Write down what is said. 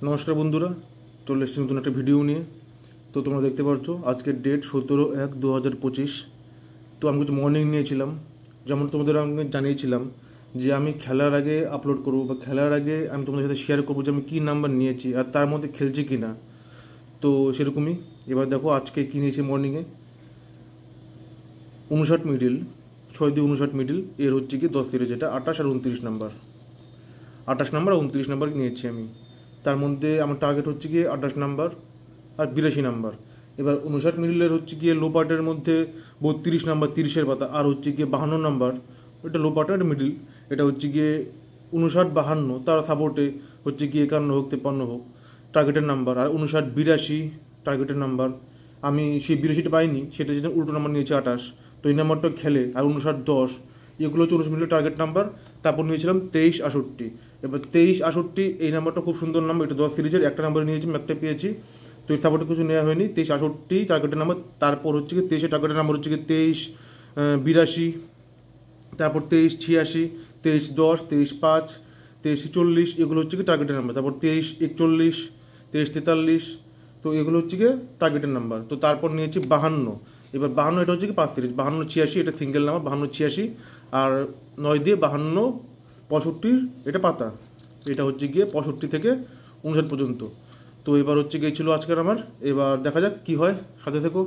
নমস্কার বন্ধুরা, চলে এসেছি নতুন একটা ভিডিও নিয়ে। তো তোমরা দেখতে পাচ্ছ আজকের ডেট 17/1/2025। তো আমি কিছু মর্নিং নিয়েছিলাম, যেমন তোমাদের আমি জানিয়েছিলাম যে আমি খেলার আগে আপলোড করবো বা খেলার আগে আমি তোমাদের সাথে শেয়ার করবো যে আমি কী নাম্বার নিয়েছি আর তার মধ্যে খেলছি কি না। তো সেরকমই এবার দেখো আজকে কী নিয়েছি মর্নিংয়ে। 59 মিডিল, 6-2-59 মিডিল, এর হচ্ছে কি 10 সিরিজ, যেটা 28 আর 29 নাম্বার, 28 নাম্বার আর 29 নাম্বার নিয়েছি আমি। তার মধ্যে আমার টার্গেট হচ্ছে গিয়ে 28 নাম্বার আর 82 নাম্বার। এবার 59 মিডিলের হচ্ছে গিয়ে লো পার্টের মধ্যে 32 নাম্বার, 30-এর পাতা, আর হচ্ছে গিয়ে 52 নাম্বার, এটা লো পার্টের, এটা মিডিল, এটা হচ্ছে গিয়ে 59-52, তার সাপোর্টে হচ্ছে গিয়ে 51 হোক 53 হোক টার্গেটের নাম্বার, আর 59-82 টার্গেটের নাম্বার। আমি সেই 82টা পাইনি, সেটা যেটা উল্টো নাম্বার নিয়েছি 28, তো এই নাম্বারটা খেলে। আর 59-10 এগুলো হচ্ছে 19 মিনিটের টার্গেট নাম্বার। তারপর নিয়েছিলাম 23-68। এবার 23-68 এই নাম্বারটা খুব সুন্দর নাম্বার, এটা 10 সিরিজের একটা নাম্বার নিয়েছি, ম্যাপটা পেয়েছি। তো এর সাপোর্টে কিছু নেওয়া হয়নি, 23-68 টার্গেটের নাম্বার। তারপর হচ্ছে কি 23-এর টার্গেটের নাম্বার হচ্ছে কি 23-82, তারপর 23-86, 23-10, 23-5, 23-40, এগুলো হচ্ছে কি টার্গেটের নাম্বার। তারপর 23-41, 23-43, তো এগুলো হচ্ছে কি টার্গেটের নাম্বার। তো তারপর নিয়েছি 52। এবার 52 এটা হচ্ছে কি 5 সিরিজ, 52-86 এটা সিঙ্গেল নাম্বার, 52-86, আর 9 দিয়ে 52-65 এটা পাতা, এটা হচ্ছে গিয়ে 65 থেকে 59 পর্যন্ত। তো এবার হচ্ছে গিয়েছিলো আজকের আমার। এবার দেখা যাক কি হয়, সাথে থেকো।